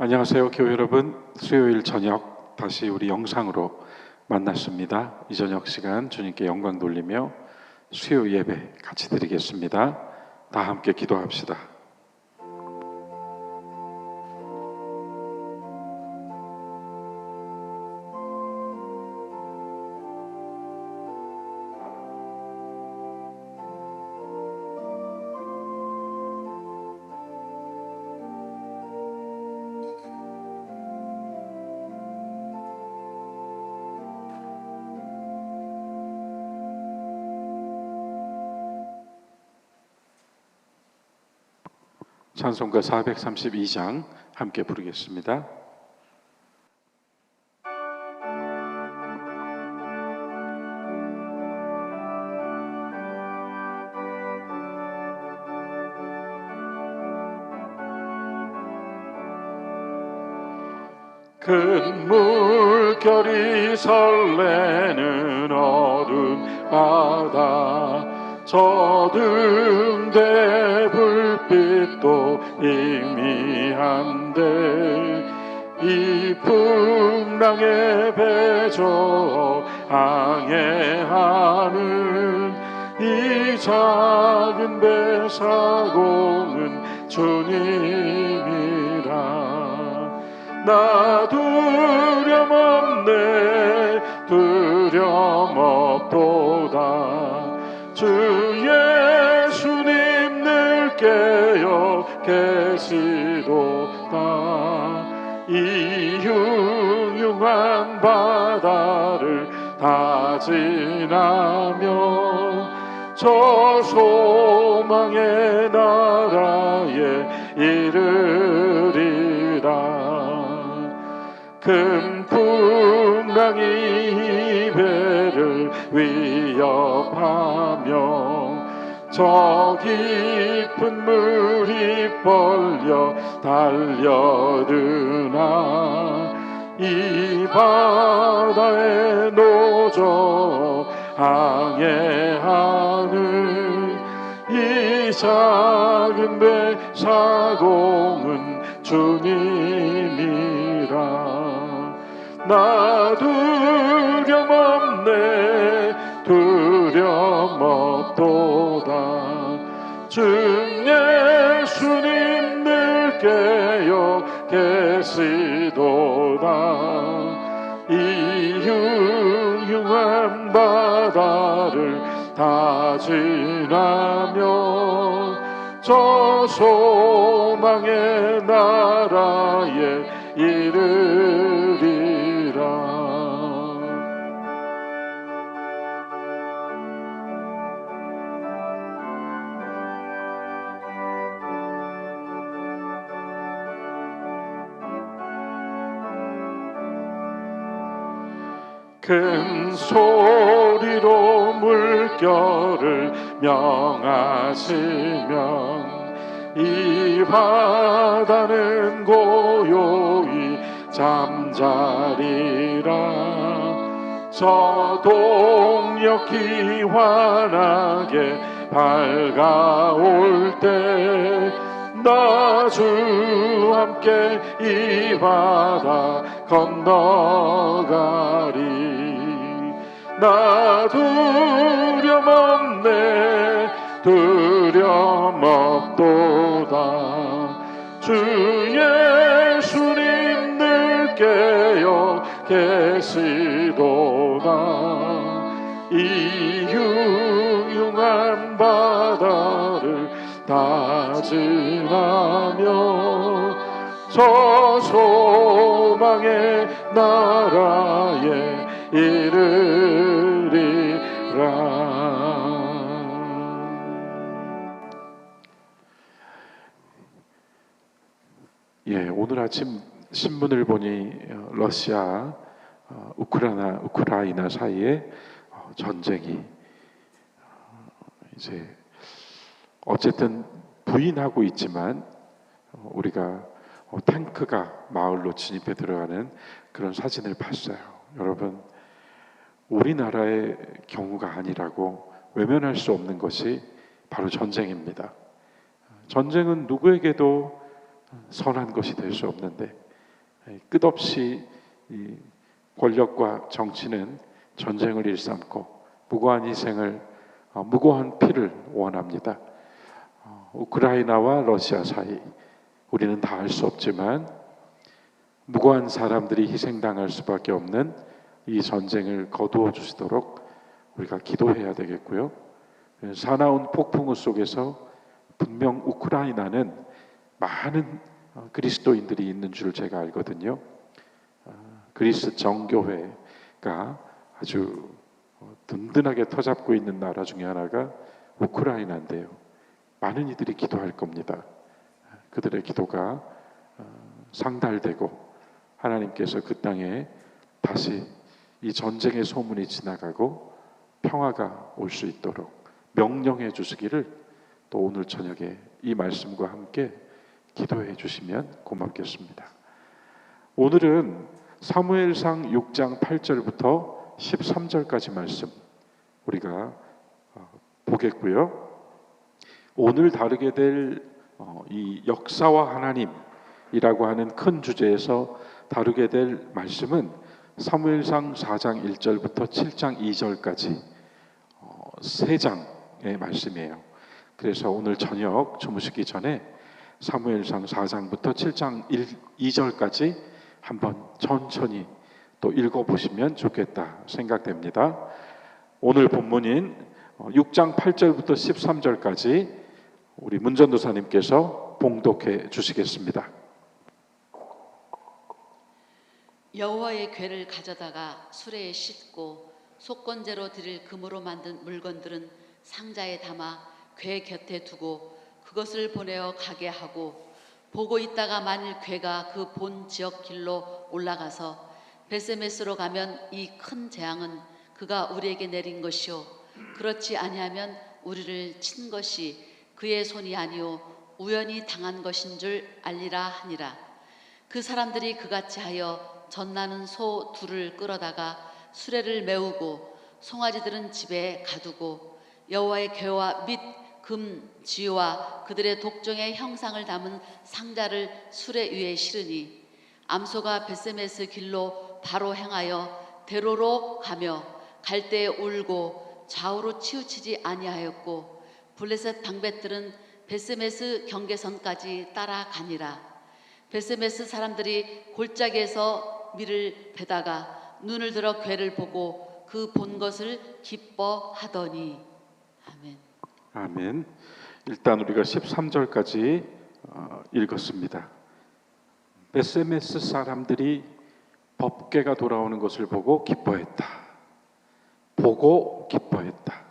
안녕하세요, 교회 여러분. 수요일 저녁 다시 우리 영상으로 만났습니다. 이 저녁 시간 주님께 영광 돌리며 수요 예배 같이 드리겠습니다. 다 함께 기도합시다. 찬송가 432장 함께 부르겠습니다. 큰 물결이 설레는 어두운 바다, 저등대 불빛도 희미한데 이 풍랑에 배저 항해하는 이 작은 배 사공은 주님이라. 나 두려움 없네, 두려움 없도다. 주 예수님 늘 깨어 계시도다. 이 흉흉한 바다를 다 지나며 저 소망의 나라에 이르리라. 큰 풍랑이 배를 위협하며 저 깊은 물이 벌려 달려드나 이 바다에 노저 항해하는 이 작은 배 사공은 주님이라. 나 두려움 없네, 두려움 없도다. 주 예수님 늘 깨어 계시도다. 이 흉흉한 바다를 다 지나며 저 소망의 나라에 이르리라. 큰 소리로 물결을 명하시면 이 바다는 고요히 잠자리라. 저 동력이 환하게 밝아올 때 나 주 함께 이 바다 건너가리. 나 두려움 없네, 두려움 없도다. 주 예수님 늘 깨어 계시도다. 이 흉흉한 바다를 다 지나며 저 소망의 나라에 이르리라. 오늘 아침 신문을 보니 러시아, 우크라이나 사이에 전쟁이 이제 어쨌든 부인하고 있지만 우리가 탱크가 마을로 진입해 들어가는 그런 사진을 봤어요. 여러분, 우리나라의 경우가 아니라고 외면할 수 없는 것이 바로 전쟁입니다. 전쟁은 누구에게도 선한 것이 될 수 없는데 끝없이 이 권력과 정치는 전쟁을 일삼고 무고한 희생을 무고한 피를 원합니다. 우크라이나와 러시아 사이 우리는 다 알 수 없지만 무고한 사람들이 희생당할 수밖에 없는 이 전쟁을 거두어 주시도록 우리가 기도해야 되겠고요. 사나운 폭풍우 속에서 분명 우크라이나는 많은 그리스도인들이 있는 줄 제가 알거든요. 그리스 정교회가 아주 든든하게 터잡고 있는 나라 중에 하나가 우크라이나인데요. 많은 이들이 기도할 겁니다. 그들의 기도가 상달되고 하나님께서 그 땅에 다시 이 전쟁의 소문이 지나가고 평화가 올 수 있도록 명령해 주시기를 또 오늘 저녁에 이 말씀과 함께 기도해 주시면 고맙겠습니다. 오늘은 사무엘상 6장 8절부터 13절까지 말씀 우리가 보겠고요. 오늘 다루게 될 이 역사와 하나님이라고 하는 큰 주제에서 다루게 될 말씀은 사무엘상 4장 1절부터 7장 2절까지 세 장의 말씀이에요. 그래서 오늘 저녁 주무시기 전에 사무엘상 4장부터 7장 2절까지 한번 천천히 또 읽어보시면 좋겠다 생각됩니다. 오늘 본문인 6장 8절부터 13절까지 우리 문전도사님께서 봉독해 주시겠습니다. 여호와의 궤를 가져다가 수레에 싣고 속건제로 드릴 금으로 만든 물건들은 상자에 담아 궤 곁에 두고 그것을 보내어 가게 하고, 보고 있다가 만일 궤가 그 본 지역 길로 올라가서 베세메스로 가면 이 큰 재앙은 그가 우리에게 내린 것이요 그렇지 아니하면 우리를 친 것이 그의 손이 아니요 우연히 당한 것인 줄 알리라 하니라. 그 사람들이 그같이 하여 젖나는 소 둘을 끌어다가 수레를 메우고 송아지들은 집에 가두고 여호와의 궤와 및 금 지위와 그들의 독종의 형상을 담은 상자를 수레 위에 실으니, 암소가 베세메스 길로 바로 행하여 대로로 가며 갈 때에 울고 좌우로 치우치지 아니하였고, 블레셋 방백들은 베세메스 경계선까지 따라가니라. 베세메스 사람들이 골짜기에서 밀을 베다가 눈을 들어 궤를 보고 그 본 것을 기뻐하더니. 아멘. 아멘. 일단 우리가 13절까지 읽었습니다. 베세메스 사람들이 법궤가 돌아오는 것을 보고 기뻐했다. 보고 기뻐했다.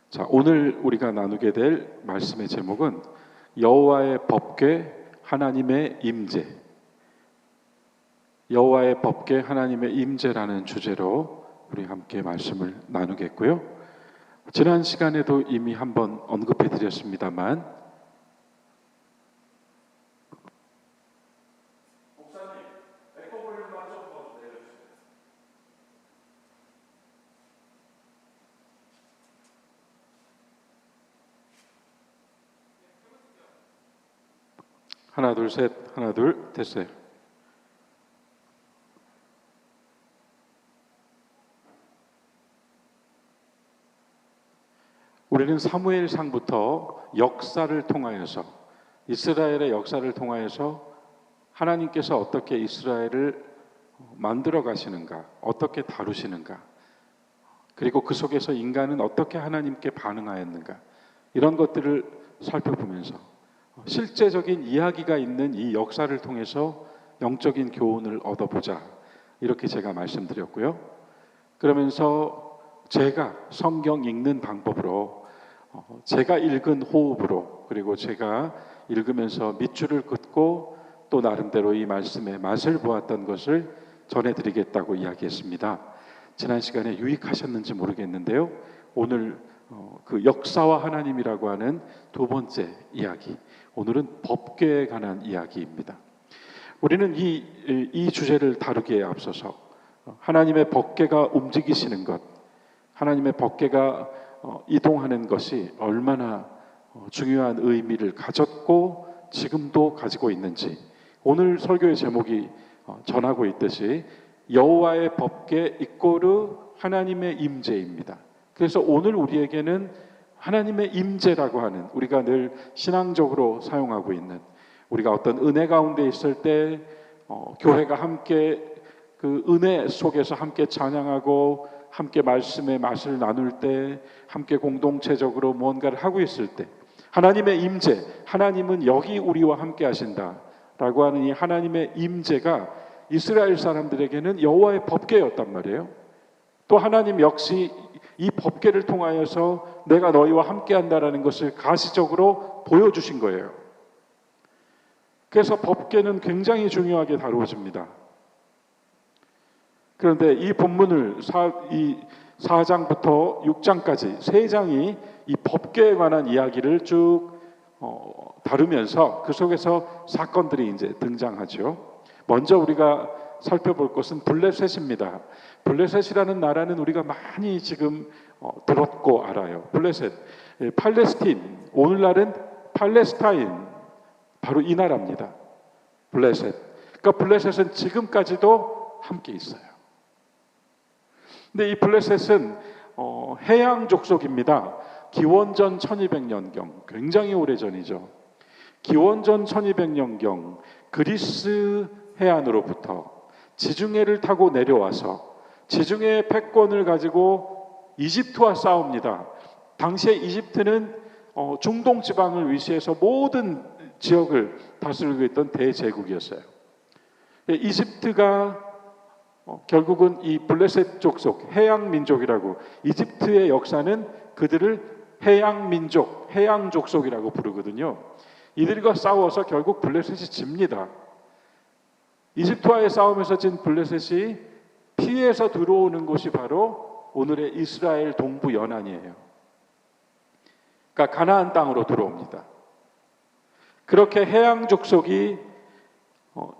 자, 오늘 우리가 나누게 될 말씀의 제목은 여호와의 법궤 하나님의 임재. 여호와의 법궤 하나님의 임재라는 주제로 우리 함께 말씀을 나누겠고요. 지난 시간에도 이미 한번 언급해 드렸습니다만 목사님, 에코 볼륨만 좀 더 내려주세요. 하나 둘 셋, 하나 둘 됐어요. 우리는 사무엘상부터 역사를 통하여서, 이스라엘의 역사를 통하여서 하나님께서 어떻게 이스라엘을 만들어 가시는가, 어떻게 다루시는가, 그리고 그 속에서 인간은 어떻게 하나님께 반응하였는가, 이런 것들을 살펴보면서 실제적인 이야기가 있는 이 역사를 통해서 영적인 교훈을 얻어보자, 이렇게 제가 말씀드렸고요. 그러면서 제가 성경 읽는 방법으로, 제가 읽은 호흡으로, 그리고 제가 읽으면서 밑줄을 긋고 또 나름대로 이 말씀의 맛을 보았던 것을 전해드리겠다고 이야기했습니다. 지난 시간에 유익하셨는지 모르겠는데요. 오늘 그 역사와 하나님이라고 하는 두 번째 이야기, 오늘은 법궤에 관한 이야기입니다. 우리는 이 주제를 다루기에 앞서서 하나님의 법궤가 움직이시는 것, 하나님의 법궤가 이동하는 것이 얼마나 중요한 의미를 가졌고 지금도 가지고 있는지, 오늘 설교의 제목이 전하고 있듯이 여호와의 법궤 이꼬르 하나님의 임재입니다. 그래서 오늘 우리에게는 하나님의 임재라고 하는, 우리가 늘 신앙적으로 사용하고 있는, 우리가 어떤 은혜 가운데 있을 때 교회가 함께 그 은혜 속에서 함께 찬양하고 함께 말씀의 맛을 나눌 때, 함께 공동체적으로 무언가를 하고 있을 때 하나님의 임재, 하나님은 여기 우리와 함께 하신다라고 하는 이 하나님의 임재가 이스라엘 사람들에게는 여호와의 법궤였단 말이에요. 또 하나님 역시 이 법궤를 통하여서 내가 너희와 함께 한다라는 것을 가시적으로 보여주신 거예요. 그래서 법궤는 굉장히 중요하게 다루어집니다. 그런데 이 본문을 4장부터 6장까지 3장이 이 법궤에 관한 이야기를 쭉 다루면서 그 속에서 사건들이 이제 등장하죠. 먼저 우리가 살펴볼 것은 블레셋입니다. 블레셋이라는 나라는 우리가 많이 지금 들었고 알아요. 블레셋, 팔레스틴, 오늘날은 팔레스타인, 바로 이 나라입니다. 블레셋. 그러니까 블레셋은 지금까지도 함께 있어요. 근데 이 블레셋은 해양 족속입니다. 기원전 1200년경, 굉장히 오래전이죠. 기원전 1200년경 그리스 해안으로부터 지중해를 타고 내려와서 지중해의 패권을 가지고 이집트와 싸웁니다. 당시에 이집트는 중동 지방을 위시해서 모든 지역을 다스리고 있던 대제국이었어요. 이집트가 결국은 이 블레셋 족속, 해양 민족이라고, 이집트의 역사는 그들을 해양 민족, 해양 족속이라고 부르거든요. 이들과 싸워서 결국 블레셋이 집니다. 이집트와의 싸움에서 진 블레셋이 피해서 들어오는 곳이 바로 오늘의 이스라엘 동부 연안이에요. 그러니까 가나안 땅으로 들어옵니다. 그렇게 해양 족속이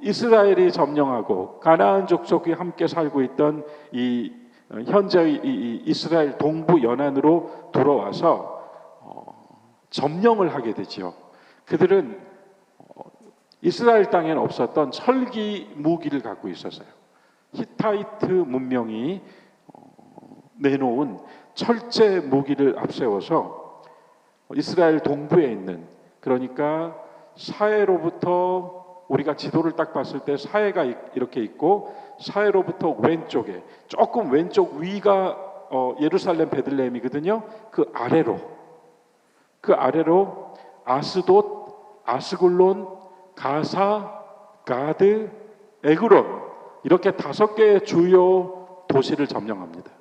이스라엘이 점령하고 가나안 족속이 함께 살고 있던 이 현재의 이 이스라엘 동부 연안으로 들어와서 점령을 하게 되죠. 그들은 이스라엘 땅에는 없었던 철기 무기를 갖고 있었어요. 히타이트 문명이 내놓은 철제 무기를 앞세워서 이스라엘 동부에 있는, 그러니까 사해로부터 우리가 지도를 딱 봤을 때 사해가 이렇게 있고 사해로부터 왼쪽에, 조금 왼쪽 위가 예루살렘 베들레헴이거든요. 그 아래로 아스돗, 아스글론, 가사, 가드, 에그론, 이렇게 5개의 주요 도시를 점령합니다.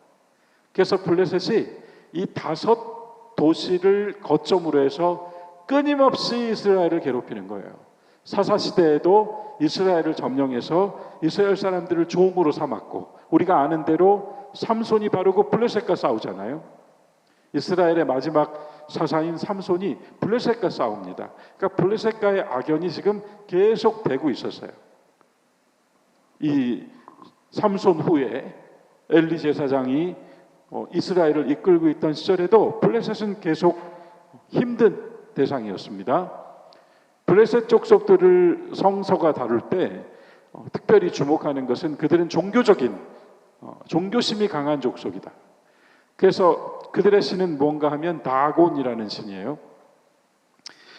그래서 블레셋이 이 5 도시를 거점으로 해서 끊임없이 이스라엘을 괴롭히는 거예요. 사사시대에도 이스라엘을 점령해서 이스라엘 사람들을 종으로 삼았고, 우리가 아는 대로 삼손이 바로 그 블레셋과 싸우잖아요. 이스라엘의 마지막 사사인 삼손이 블레셋과 싸웁니다. 그러니까 블레셋과의 악연이 지금 계속 되고 있었어요. 이 삼손 후에 엘리 제사장이 이스라엘을 이끌고 있던 시절에도 블레셋은 계속 힘든 대상이었습니다. 블레셋 족속들을 성서가 다룰 때 특별히 주목하는 것은 그들은 종교심이 강한 족속이다. 그래서 그들의 신은 뭔가 하면 다곤이라는 신이에요.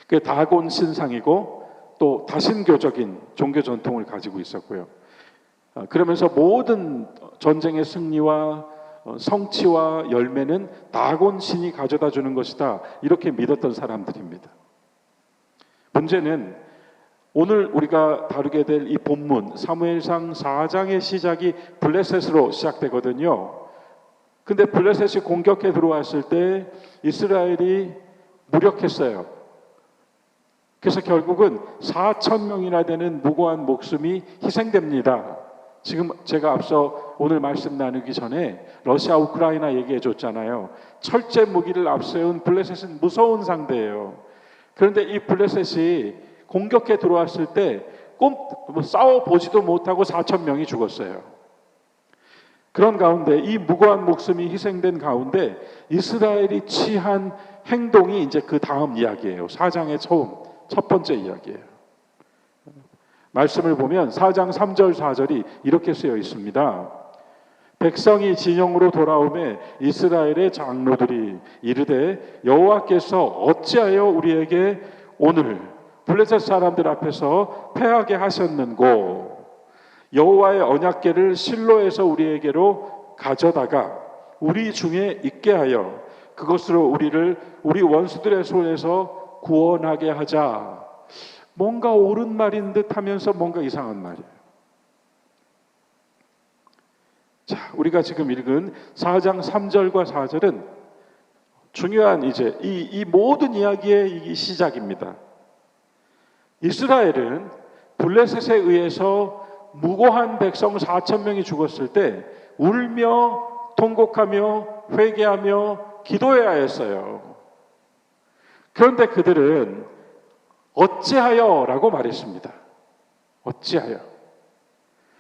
그 다곤 신상이고 또 다신교적인 종교 전통을 가지고 있었고요. 그러면서 모든 전쟁의 승리와 성취와 열매는 다곤 신이 가져다 주는 것이다, 이렇게 믿었던 사람들입니다. 문제는 오늘 우리가 다루게 될 이 본문 사무엘상 4장의 시작이 블레셋으로 시작되거든요. 근데 블레셋이 공격해 들어왔을 때 이스라엘이 무력했어요. 그래서 결국은 4,000명이나 되는 무고한 목숨이 희생됩니다. 지금 제가 앞서 오늘 말씀 나누기 전에 러시아 우크라이나 얘기해 줬잖아요. 철제 무기를 앞세운 블레셋은 무서운 상대예요. 그런데 이 블레셋이 공격해 들어왔을 때 싸워보지도 못하고 4,000명이 죽었어요. 그런 가운데, 이 무고한 목숨이 희생된 가운데 이스라엘이 취한 행동이 이제 그 다음 이야기예요. 4장의 첫 번째 이야기예요. 말씀을 보면 4장 3절 4절이 이렇게 쓰여 있습니다. 백성이 진영으로 돌아오매 이스라엘의 장로들이 이르되 여호와께서 어찌하여 우리에게 오늘 블레셋 사람들 앞에서 패하게 하셨는고 여호와의 언약궤를 실로에서 우리에게로 가져다가 우리 중에 있게 하여 그것으로 우리를 우리 원수들의 손에서 구원하게 하자. 뭔가 옳은 말인 듯 하면서 뭔가 이상한 말이에요. 자, 우리가 지금 읽은 4장 3절과 4절은 중요한 이제 이 모든 이야기의 이 시작입니다. 이스라엘은 블레셋에 의해서 무고한 백성 4천 명이 죽었을 때 울며 통곡하며 회개하며 기도해야 했어요. 그런데 그들은 어찌하여 라고 말했습니다. 어찌하여.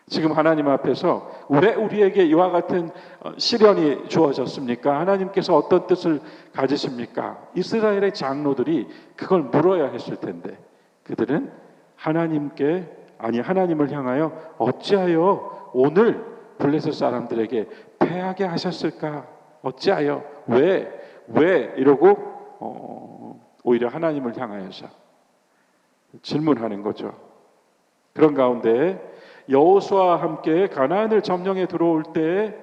지금 하나님 앞에서 왜 우리에게 이와 같은 시련이 주어졌습니까? 하나님께서 어떤 뜻을 가지십니까? 이스라엘의 장로들이 그걸 물어야 했을 텐데 그들은 하나님을 향하여 어찌하여 오늘 블레셋 사람들에게 패하게 하셨을까? 어찌하여? 왜? 이러고 오히려 하나님을 향하여서 질문하는 거죠. 그런 가운데 여호수아와 함께 가나안을 점령해 들어올 때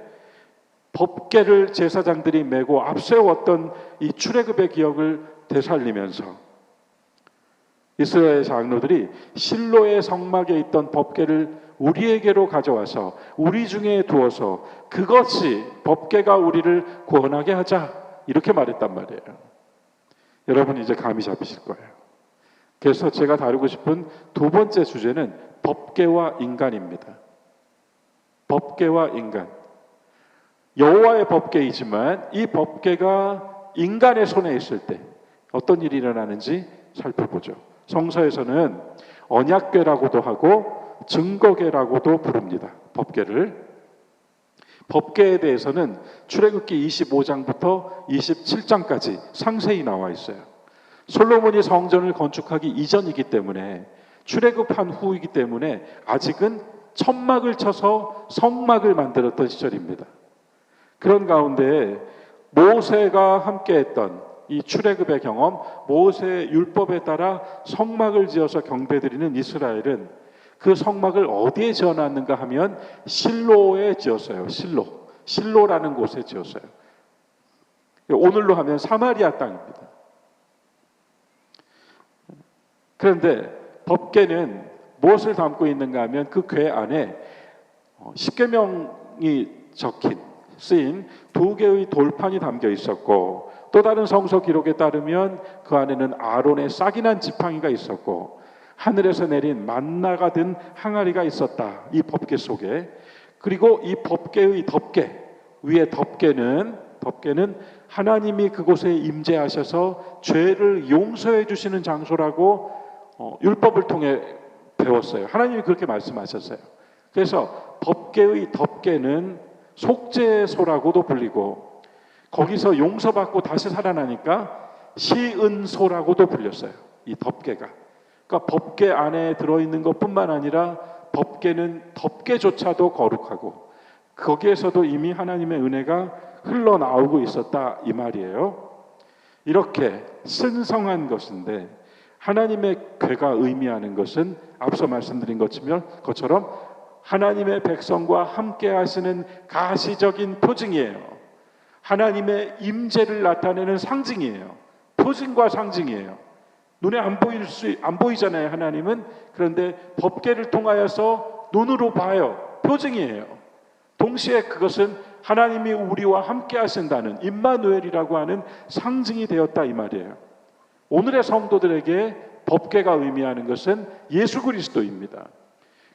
법궤를 제사장들이 메고 앞세웠던 이 출애굽의 기억을 되살리면서 이스라엘 장로들이 실로의 성막에 있던 법궤를 우리에게로 가져와서 우리 중에 두어서 그것이 법궤가 우리를 구원하게 하자 이렇게 말했단 말이에요. 여러분 이제 감이 잡히실 거예요. 그래서 제가 다루고 싶은 두 번째 주제는 법궤와 인간입니다. 법궤와 인간. 여호와의 법궤이지만 이 법궤가 인간의 손에 있을 때 어떤 일이 일어나는지 살펴보죠. 성서에서는 언약궤라고도 하고 증거궤라고도 부릅니다. 법궤를. 법궤에 대해서는 출애굽기 25장부터 27장까지 상세히 나와 있어요. 솔로몬이 성전을 건축하기 이전이기 때문에 출애굽한 후이기 때문에 아직은 천막을 쳐서 성막을 만들었던 시절입니다. 그런 가운데 모세가 함께했던 이 출애굽의 경험, 모세의 율법에 따라 성막을 지어서 경배드리는 이스라엘은 그 성막을 어디에 지어놨는가 하면 실로에 지었어요. 실로라는 곳에 지었어요. 오늘로 하면 사마리아 땅입니다. 그런데 법궤는 무엇을 담고 있는가 하면 그 궤 안에 십계명이 쓰인 두 개의 돌판이 담겨 있었고 또 다른 성서 기록에 따르면 그 안에는 아론의 싹이 난 지팡이가 있었고 하늘에서 내린 만나가 든 항아리가 있었다. 이 법궤 속에. 그리고 이 법궤의 덮개 위에 덮개는 하나님이 그곳에 임재하셔서 죄를 용서해 주시는 장소라고 율법을 통해 배웠어요. 하나님이 그렇게 말씀하셨어요. 그래서 법궤의 덮개는 속죄소라고도 불리고 거기서 용서받고 다시 살아나니까 시은소라고도 불렸어요. 이 덮개가. 그러니까 법궤 안에 들어있는 것뿐만 아니라 법궤는 덮개조차도 거룩하고 거기에서도 이미 하나님의 은혜가 흘러나오고 있었다 이 말이에요. 이렇게 신성한 것인데 하나님의 궤가 의미하는 것은 앞서 말씀드린 것처럼 하나님의 백성과 함께 하시는 가시적인 표징이에요. 하나님의 임재를 나타내는 상징이에요. 표징과 상징이에요. 눈에 안 보이잖아요, 하나님은. 그런데 법궤를 통하여서 눈으로 봐요. 표징이에요. 동시에 그것은 하나님이 우리와 함께 하신다는 임마누엘이라고 하는 상징이 되었다 이 말이에요. 오늘의 성도들에게 법궤가 의미하는 것은 예수 그리스도입니다.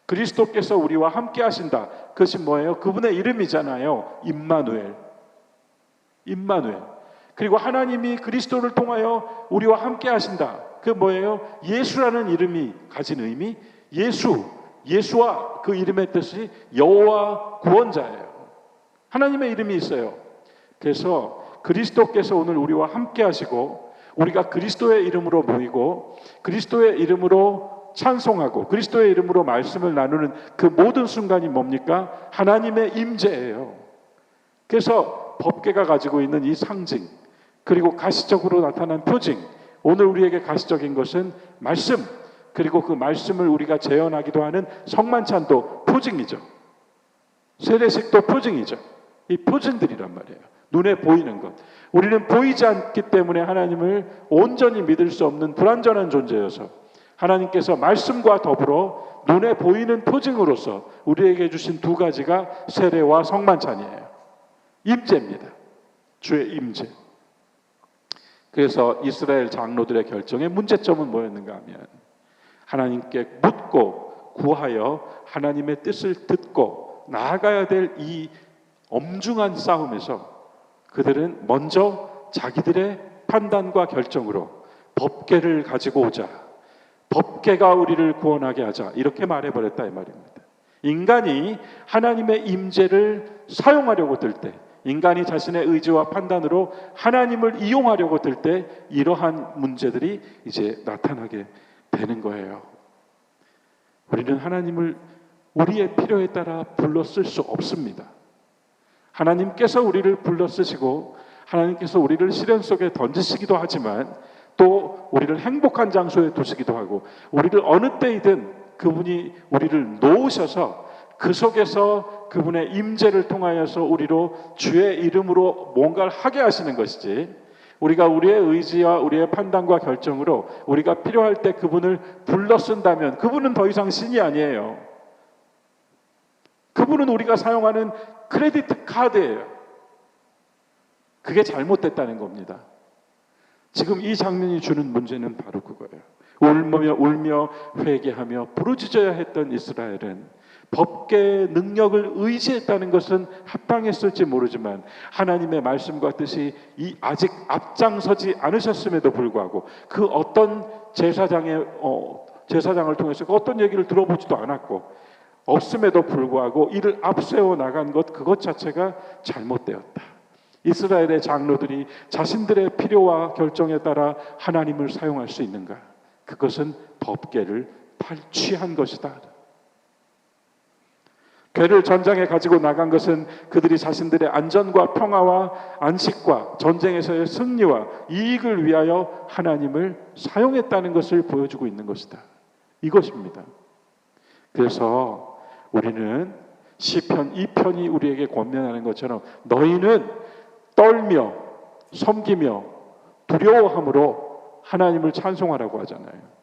그리스도께서 우리와 함께 하신다. 그것이 뭐예요? 그분의 이름이잖아요. 임마누엘. 그리고 하나님이 그리스도를 통하여 우리와 함께 하신다. 그 뭐예요? 예수라는 이름이 가진 의미. 예수와 그 이름의 뜻이 여호와 구원자예요. 하나님의 이름이 있어요. 그래서 그리스도께서 오늘 우리와 함께 하시고 우리가 그리스도의 이름으로 모이고 그리스도의 이름으로 찬송하고 그리스도의 이름으로 말씀을 나누는 그 모든 순간이 뭡니까? 하나님의 임재예요. 그래서 법궤가 가지고 있는 이 상징, 그리고 가시적으로 나타난 표징, 오늘 우리에게 가시적인 것은 말씀, 그리고 그 말씀을 우리가 재현하기도 하는 성만찬도 표징이죠. 세례식도 표징이죠. 이 표징들이란 말이에요. 눈에 보이는 것. 우리는 보이지 않기 때문에 하나님을 온전히 믿을 수 없는 불완전한 존재여서 하나님께서 말씀과 더불어 눈에 보이는 표징으로서 우리에게 주신 두 가지가 세례와 성만찬이에요. 임재입니다. 주의 임재. 그래서 이스라엘 장로들의 결정의 문제점은 뭐였는가 하면 하나님께 묻고 구하여 하나님의 뜻을 듣고 나아가야 될 이 엄중한 싸움에서 그들은 먼저 자기들의 판단과 결정으로 법궤를 가지고 오자, 법궤가 우리를 구원하게 하자, 이렇게 말해버렸다 이 말입니다. 인간이 하나님의 임재를 사용하려고 들 때, 인간이 자신의 의지와 판단으로 하나님을 이용하려고 들 때 이러한 문제들이 이제 나타나게 되는 거예요. 우리는 하나님을 우리의 필요에 따라 불러 쓸 수 없습니다. 하나님께서 우리를 불러 쓰시고 하나님께서 우리를 시련 속에 던지시기도 하지만 또 우리를 행복한 장소에 두시기도 하고 우리를 어느 때이든 그분이 우리를 놓으셔서 그 속에서 그분의 임재를 통하여서 우리로 주의 이름으로 뭔가를 하게 하시는 것이지, 우리가 우리의 의지와 우리의 판단과 결정으로 우리가 필요할 때 그분을 불러 쓴다면 그분은 더 이상 신이 아니에요. 그분은 우리가 사용하는 크레디트 카드예요. 그게 잘못됐다는 겁니다. 지금 이 장면이 주는 문제는 바로 그거예요. 울며 회개하며 부르짖어야 했던 이스라엘은 법궤의 능력을 의지했다는 것은 합당했을지 모르지만 하나님의 말씀과 뜻이 아직 앞장서지 않으셨음에도 불구하고 그 어떤 제사장을 통해서 그 어떤 얘기를 들어보지도 않았고 없음에도 불구하고 이를 앞세워 나간 그것 자체가 잘못되었다. 이스라엘의 장로들이 자신들의 필요와 결정에 따라 하나님을 사용할 수 있는가? 그것은 법궤를 탈취한 것이다. 궤를 전장에 가지고 나간 것은 그들이 자신들의 안전과 평화와 안식과 전쟁에서의 승리와 이익을 위하여 하나님을 사용했다는 것을 보여주고 있는 것이다. 이것입니다. 그래서 우리는 시편 2편이 우리에게 권면하는 것처럼 너희는 떨며 섬기며 두려워함으로 하나님을 찬송하라고 하잖아요.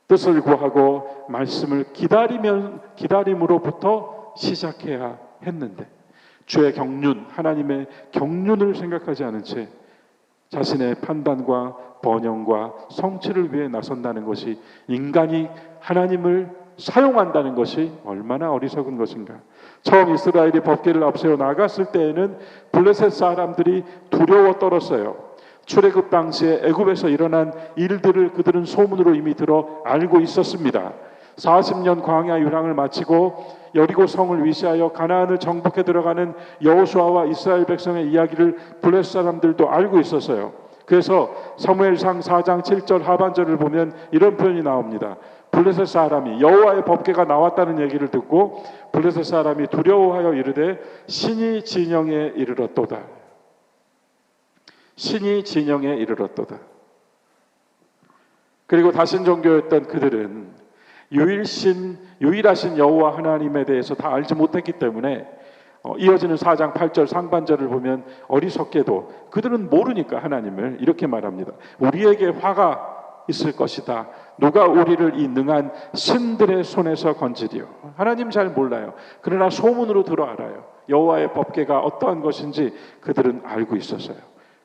뜻을 구하고 말씀을 기다림으로부터 시작해야 했는데 주의 경륜, 하나님의 경륜을 생각하지 않은 채 자신의 판단과 번영과 성취를 위해 나선다는 것이, 인간이 하나님을 사용한다는 것이 얼마나 어리석은 것인가. 처음 이스라엘이 법궤를 앞세워 나갔을 때에는 블레셋 사람들이 두려워 떨었어요. 출애굽 당시에 애굽에서 일어난 일들을 그들은 소문으로 이미 들어 알고 있었습니다. 40년 광야 유랑을 마치고 여리고 성을 위시하여 가나안을 정복해 들어가는 여호수아와 이스라엘 백성의 이야기를 블레셋 사람들도 알고 있었어요. 그래서 사무엘상 4장 7절 하반절을 보면 이런 표현이 나옵니다. 블레셋 사람이 여호와의 법궤가 나왔다는 얘기를 듣고 블레셋 사람이 두려워하여 이르되 신이 진영에 이르렀도다. 신이 진영에 이르렀도다. 그리고 다신 종교였던 그들은 유일하신 여호와 하나님에 대해서 다 알지 못했기 때문에 이어지는 4장 8절 상반절을 보면 어리석게도 그들은 모르니까 하나님을 이렇게 말합니다. 우리에게 화가 있을 것이다. 누가 우리를 이 능한 신들의 손에서 건지리요. 하나님 잘 몰라요. 그러나 소문으로 들어 알아요. 여호와의 법궤가 어떠한 것인지 그들은 알고 있었어요.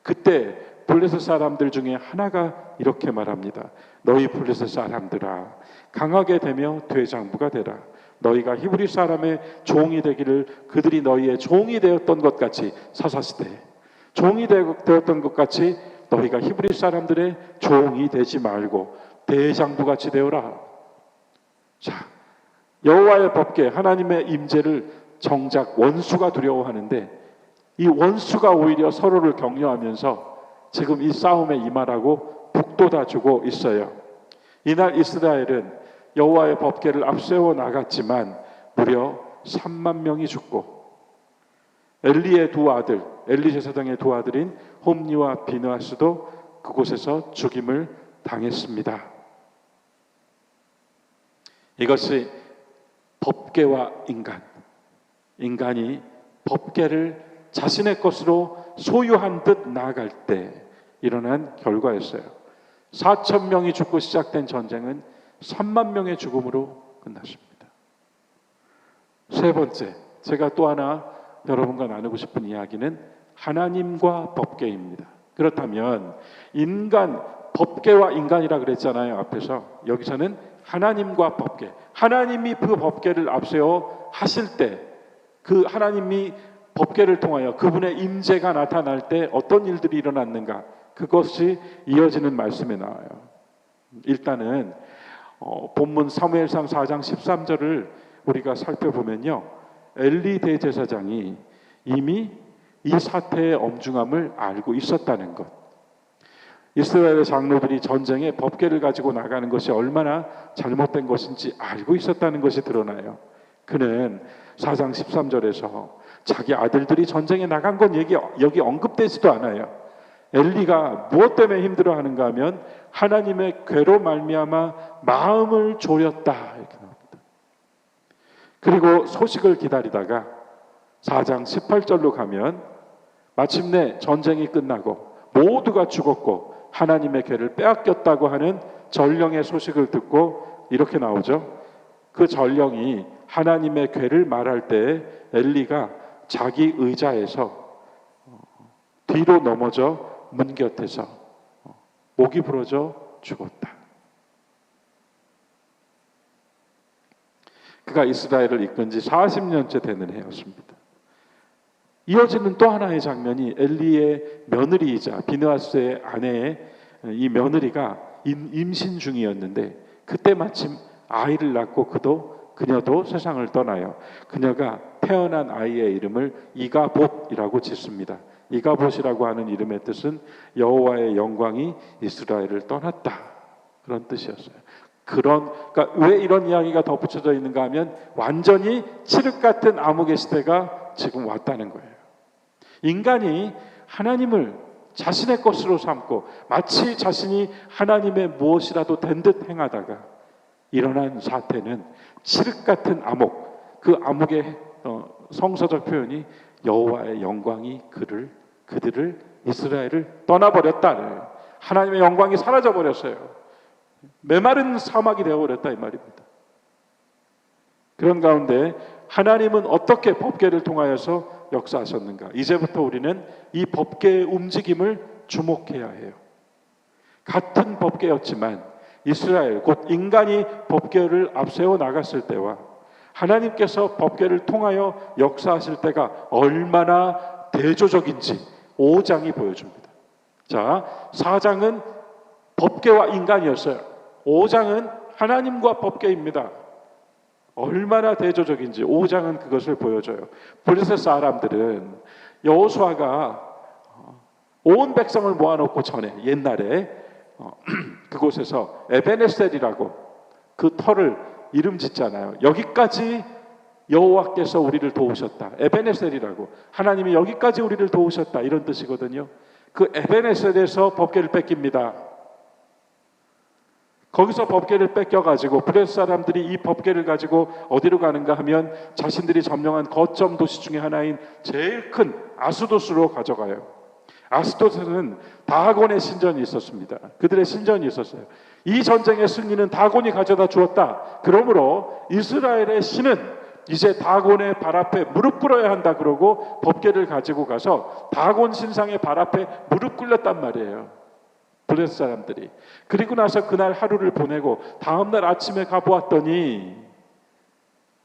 그때 블레셋 사람들 중에 하나가 이렇게 말합니다. 너희 블레셋 사람들아, 강하게 되며 대장부가 되라. 너희가 히브리 사람의 종이 되기를 그들이 너희의 종이 되었던 것 같이 사사시대 종이 되었던 것 같이 너희가 히브리 사람들의 종이 되지 말고 대장부같이 되어라. 자, 여호와의 법궤, 하나님의 임재를 정작 원수가 두려워하는데 이 원수가 오히려 서로를 격려하면서 지금 이 싸움에 임하라고 북돋아주고 있어요. 이날 이스라엘은 여호와의 법궤를 앞세워 나갔지만 무려 3만 명이 죽고 엘리의 두 아들, 엘리 제사장의 두 아들인 홈니와 비느하스도 그곳에서 죽임을 당했습니다. 이것이 법궤와 인간이 법궤를 자신의 것으로 소유한 듯 나아갈 때 일어난 결과였어요. 4천 명이 죽고 시작된 전쟁은 3만 명의 죽음으로 끝났습니다. 세 번째, 제가 또 하나 여러분과 나누고 싶은 이야기는 하나님과 법궤입니다. 그렇다면 법궤와 인간이라 그랬잖아요, 앞에서. 여기서는 하나님과 법궤, 하나님이 그 법궤를 앞세워 하실 때, 그 하나님이 법궤를 통하여 그분의 임재가 나타날 때 어떤 일들이 일어났는가, 그것이 이어지는 말씀에 나와요. 일단은 본문 사무엘상 4장 13절을 우리가 살펴보면요, 엘리 대제사장이 이미 이 사태의 엄중함을 알고 있었다는 것, 이스라엘의 장로들이 전쟁에 법궤를 가지고 나가는 것이 얼마나 잘못된 것인지 알고 있었다는 것이 드러나요. 그는 4장 13절에서 자기 아들들이 전쟁에 나간 건 여기 언급되지도 않아요. 엘리가 무엇 때문에 힘들어하는가 하면 하나님의 궤로 말미암아 마음을 졸였다, 이렇게 나옵니다. 그리고 소식을 기다리다가 4장 18절로 가면 마침내 전쟁이 끝나고 모두가 죽었고 하나님의 궤를 빼앗겼다고 하는 전령의 소식을 듣고 이렇게 나오죠. 그 전령이 하나님의 궤를 말할 때 엘리가 자기 의자에서 뒤로 넘어져 문 곁에서 목이 부러져 죽었다. 그가 이스라엘을 이끈 지 40년째 되는 해였습니다. 이어지는 또 하나의 장면이 엘리의 며느리이자 비느하스의 아내의 이 며느리가 임신 중이었는데 그때 마침 아이를 낳고 그녀도 세상을 떠나요. 그녀가 태어난 아이의 이름을 이가봇이라고 짓습니다. 이가봇이라고 하는 이름의 뜻은 여호와의 영광이 이스라엘을 떠났다, 그런 뜻이었어요. 그러니까 왜 이런 이야기가 덧붙여져 있는가 하면 완전히 칠흑 같은 암흑의 시대가 지금 왔다는 거예요. 인간이 하나님을 자신의 것으로 삼고 마치 자신이 하나님의 무엇이라도 된 듯 행하다가 일어난 사태는 칠흑 같은 암흑, 그 암흑의 성서적 표현이 여호와의 영광이 그들을 이스라엘을 떠나버렸다, 하나님의 영광이 사라져버렸어요. 메마른 사막이 되어버렸다, 이 말입니다. 그런 가운데 하나님은 어떻게 법궤를 통하여서 역사하셨는가? 이제부터 우리는 이 법궤의 움직임을 주목해야 해요. 같은 법궤였지만 이스라엘, 곧 인간이 법궤를 앞세워 나갔을 때와 하나님께서 법궤를 통하여 역사하실 때가 얼마나 대조적인지 5장이 보여줍니다. 자, 4장은 법궤와 인간이었어요. 5장은 하나님과 법궤입니다. 얼마나 대조적인지 5장은 그것을 보여줘요. 블레셋 사람들은 여호수아가 온 백성을 모아놓고 전에 옛날에 그곳에서 에베네셀이라고 그 터를 이름 짓잖아요. 여기까지 여호와께서 우리를 도우셨다, 에베네셀이라고, 하나님이 여기까지 우리를 도우셨다, 이런 뜻이거든요. 그 에베네셀에서 법궤를 뺏깁니다. 거기서 법궤를 뺏겨가지고 블레셋 사람들이 이 법궤를 가지고 어디로 가는가 하면 자신들이 점령한 거점 도시 중에 하나인 제일 큰 아스도스로 가져가요. 아스도스는 다곤의 신전이 있었습니다. 그들의 신전이 있었어요. 이 전쟁의 승리는 다곤이 가져다 주었다. 그러므로 이스라엘의 신은 이제 다곤의 발 앞에 무릎 꿇어야 한다, 그러고 법궤를 가지고 가서 다곤 신상의 발 앞에 무릎 꿇렸단 말이에요, 블레셋 사람들이. 그리고 나서 그날 하루를 보내고 다음날 아침에 가보았더니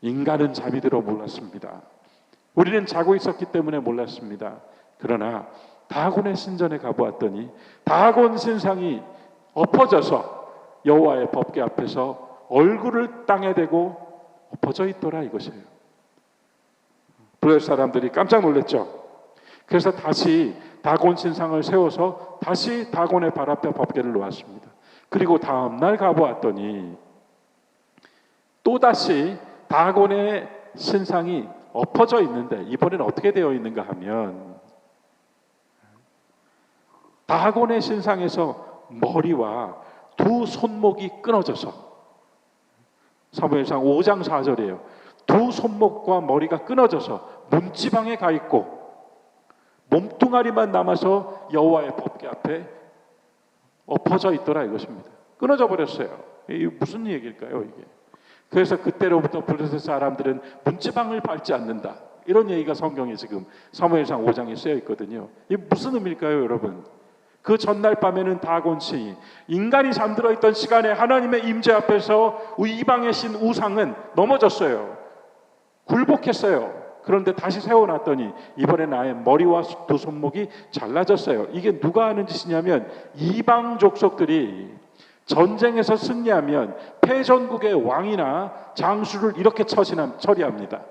인간은 잠이 들어 몰랐습니다. 우리는 자고 있었기 때문에 몰랐습니다. 그러나 다곤의 신전에 가보았더니 다곤 신상이 엎어져서 여호와의 법궤 앞에서 얼굴을 땅에 대고 엎어져 있더라, 이것이에요. 블레셋 사람들이 깜짝 놀랐죠. 그래서 다시 다곤 신상을 세워서 다시 다곤의 발 앞에 법궤를 놓았습니다. 그리고 다음 날 가보았더니 또다시 다곤의 신상이 엎어져 있는데 이번에는 어떻게 되어 있는가 하면 다곤의 신상에서 머리와 두 손목이 끊어져서, 사무엘상 5장 4절이에요. 두 손목과 머리가 끊어져서 문지방에 가 있고 몸뚱아리만 남아서 여호와의 법궤 앞에 엎어져 있더라 이것입니다. 끊어져 버렸어요. 이게 무슨 얘기일까요 이게? 그래서 그때로부터 블레셋 사람들은 문지방을 밟지 않는다, 이런 얘기가 성경에 지금 사무엘상 5장에 쓰여 있거든요. 이게 무슨 의미일까요 여러분? 그 전날 밤에는 다곤 신이, 인간이 잠들어 있던 시간에 하나님의 임재 앞에서 이방의 신 우상은 넘어졌어요. 굴복했어요. 그런데 다시 세워놨더니 이번에 나의 머리와 두 손목이 잘라졌어요. 이게 누가 하는 짓이냐면 이방 족속들이 전쟁에서 승리하면 패전국의 왕이나 장수를 이렇게 처리합니다.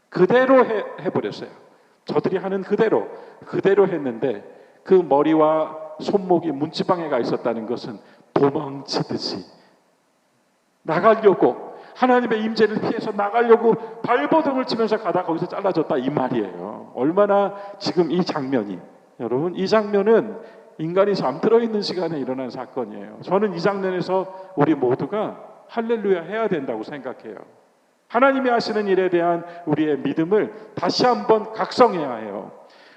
그대로 해버렸어요. 저들이 하는 그대로 했는데 그 머리와 손목이 문지방에 가 있었다는 것은 도망치듯이 나가려고, 하나님의 임재를 피해서 나가려고 발버둥을 치면서 가다가 거기서 잘라졌다 이 말이에요. 얼마나 지금 이 장면이, 여러분 이 장면은 인간이 잠들어 있는 시간에 일어난 사건이에요. 저는 이 장면에서 우리 모두가 할렐루야 해야 된다고 생각해요. 하나님이 하시는 일에 대한 우리의 믿음을 다시 한번 각성해야 해요.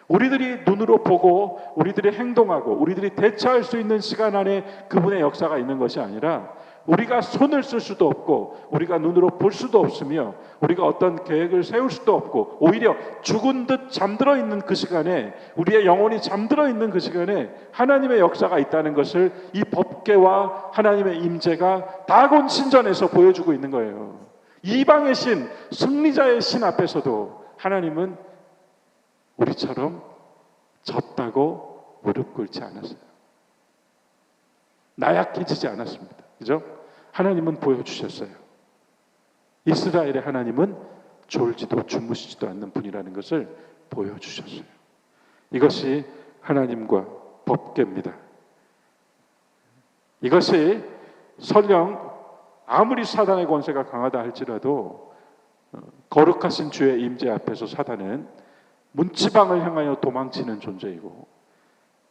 우리들이 눈으로 보고 우리들이 행동하고 우리들이 대처할 수 있는 시간 안에 그분의 역사가 있는 것이 아니라 우리가 손을 쓸 수도 없고 우리가 눈으로 볼 수도 없으며 우리가 어떤 계획을 세울 수도 없고 오히려 죽은 듯 잠들어 있는 그 시간에, 우리의 영혼이 잠들어 있는 그 시간에 하나님의 역사가 있다는 것을 이 법궤와 하나님의 임재가 다곤 신전에서 보여주고 있는 거예요. 이방의 신, 승리자의 신 앞에서도 하나님은 우리처럼 졌다고 무릎 꿇지 않았어요. 나약해지지 않았습니다. 그죠? 하나님은 보여주셨어요. 이스라엘의 하나님은 졸지도 주무시지도 않는 분이라는 것을 보여주셨어요. 이것이 하나님과 법궤입니다. 이것이 설령 아무리 사단의 권세가 강하다 할지라도 거룩하신 주의 임재 앞에서 사단은 문지방을 향하여 도망치는 존재이고,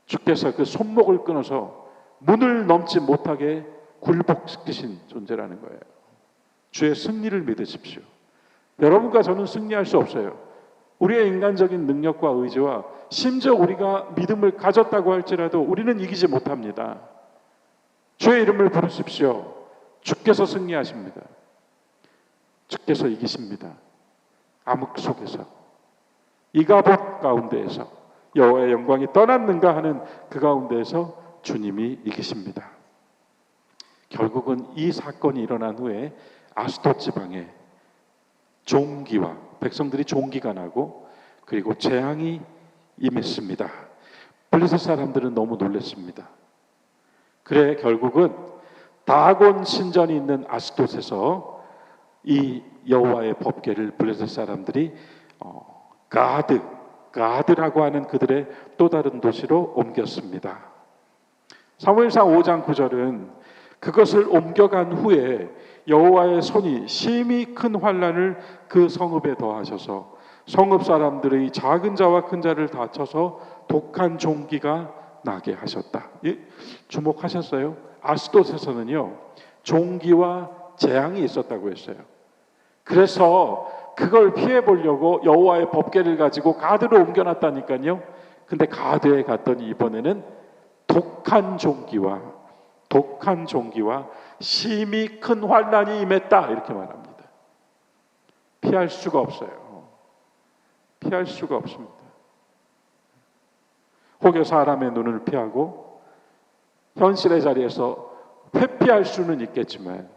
주께서 그 손목을 끊어서 문을 넘지 못하게 굴복시키신 존재라는 거예요. 주의 승리를 믿으십시오. 여러분과 저는 승리할 수 없어요. 우리의 인간적인 능력과 의지와 심지어 우리가 믿음을 가졌다고 할지라도 우리는 이기지 못합니다. 주의 이름을 부르십시오. 주께서 승리하십니다. 주께서 이기십니다. 암흑 속에서, 이가봇 가운데에서, 여호와의 영광이 떠났는가 하는 그 가운데에서 주님이 이기십니다. 결국은 이 사건이 일어난 후에 아스돗 지방에 종기와 백성들이 종기가 나고 그리고 재앙이 임했습니다. 블레셋 사람들은 너무 놀랐습니다. 그래 결국은 다곤 신전이 있는 아스돗에서 이 여호와의 법궤를 블레셋 사람들이 가드라고 하는 그들의 또 다른 도시로 옮겼습니다. 사무엘상 5장 9절은 그것을 옮겨간 후에 여호와의 손이 심히 큰 환난을 그 성읍에 더하셔서 성읍 사람들의 작은 자와 큰 자를 다쳐서 독한 종기가 나게 하셨다. 주목하셨어요? 아스돗에서는요 종기와 재앙이 있었다고 했어요. 그래서 그걸 피해 보려고 여호와의 법궤를 가지고 가드로 옮겨놨다니까요. 근데 가드에 갔더니 이번에는 독한 종기와 심히 큰 환난이 임했다 이렇게 말합니다. 피할 수가 없어요. 피할 수가 없습니다. 혹여 사람의 눈을 피하고 현실의 자리에서 회피할 수는 있겠지만